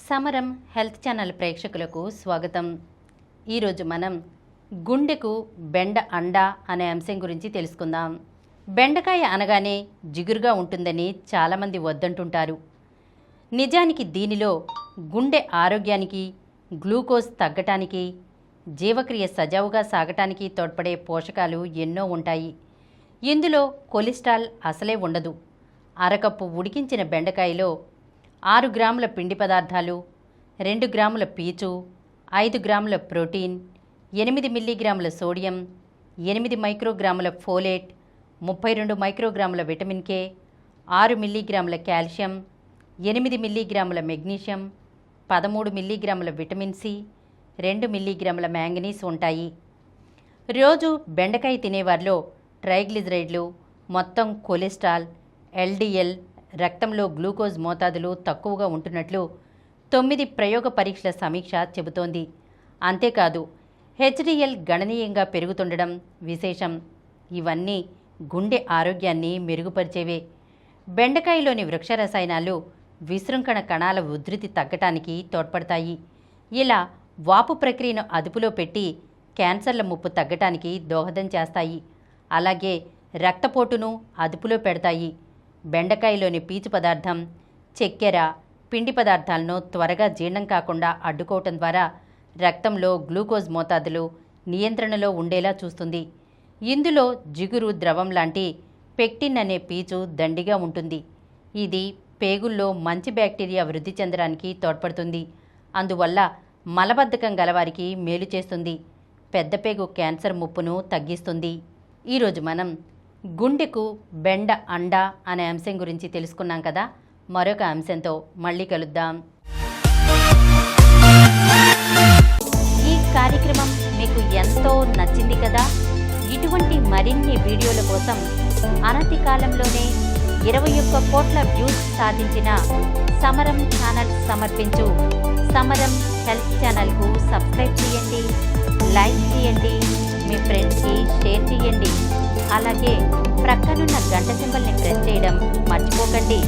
సమరం health channel ప్రేక్షకులకు స్వాగతం. ఈరోజు మనం గుండెకు బెండ అండ అనే అంశం గురించి తెలుసుకుందాం. బెండకాయ అనగానే జిగురుగా ఉంటుందని చాలామంది వద్దంటుంటారు. నిజానికి దీనిలో గుండె ఆరోగ్యానికి, గ్లూకోజ్ తగ్గటానికి, జీవక్రియ సజావుగా సాగటానికి తోడ్పడే పోషకాలు ఎన్నో ఉంటాయి. ఇందులో కొలెస్ట్రాల్ అసలే ఉండదు. అరకప్పు ఉడికించిన బెండకాయలో 6 గ్రాముల పిండి పదార్థాలు, 2 గ్రాముల పీచు, 5 గ్రాముల ప్రోటీన్, 8 మిల్లీగ్రాముల సోడియం, 8 మైక్రోగ్రాముల ఫోలేట్, 32 మైక్రోగ్రాముల విటమిన్ కే, 6 మిల్లీగ్రాముల కాల్షియం, 8 మిల్లీగ్రాముల మెగ్నీషియం, 13 మిల్లీగ్రాముల విటమిన్ సి, 2 మిల్లీగ్రాముల మ్యాంగనీస్ ఉంటాయి. రోజు బెండకాయ తినేవారిలో ట్రైగ్లిజరైడ్లు, మొత్తం కొలెస్ట్రాల్, ఎల్డిఎల్, రక్తంలో గ్లూకోజ్ మోతాదులు తక్కువగా ఉంటున్నట్లు 9 ప్రయోగ పరీక్షల సమీక్ష చెబుతోంది. అంతేకాదు హెచ్డిఎల్ గణనీయంగా పెరుగుతుండడం విశేషం. ఇవన్నీ గుండె ఆరోగ్యాన్ని మెరుగుపరిచేవే. బెండకాయలోని వృక్ష రసాయనాలు విశృంఖణ కణాల ఉధృతి తగ్గటానికి తోడ్పడతాయి. ఇలా వాపు ప్రక్రియను అదుపులో పెట్టి క్యాన్సర్ల ముప్పు తగ్గటానికి దోహదం చేస్తాయి. అలాగే రక్తపోటును అదుపులో పెడతాయి. బెండకాయలోని పీచు పదార్థం చక్కెర, పిండి పదార్థాలను త్వరగా జీర్ణం కాకుండా అడ్డుకోవటం ద్వారా రక్తంలో గ్లూకోజ్ మోతాదులు నియంత్రణలో ఉండేలా చూస్తుంది. ఇందులో జిగురు ద్రవం లాంటి పెక్టిన్ అనే పీచు దండిగా ఉంటుంది. ఇది పేగుల్లో మంచి బ్యాక్టీరియా వృద్ధి చెందడానికి తోడ్పడుతుంది. అందువల్ల మలబద్ధకం గలవారికి మేలు చేస్తుంది. పెద్ద పేగు క్యాన్సర్ ముప్పును తగ్గిస్తుంది. ఈరోజు మనం గుండెకు బెండ అండ అనే అంశం గురించి తెలుసుకున్నాం కదా. మరొక అంశంతో మళ్ళీ కలుద్దాం. ఈ కార్యక్రమం మీకు ఎంతో నచ్చింది కదా. ఇటువంటి మరిన్ని వీడియోల కోసం అనతి కాలంలోనే 21 కోట్ల వ్యూస్ సాధించిన సమరం ఛానల్ సమర్పించు సమరం హెల్త్ ఛానల్కు సబ్స్క్రైబ్ చేయండి, లైక్ చేయండి, మీ ఫ్రెండ్స్కి షేర్ చేయండి. అలాగే ప్రక్కనున్న గంట సింబల్ని ప్రెస్ చేయడం మర్చిపోకండి.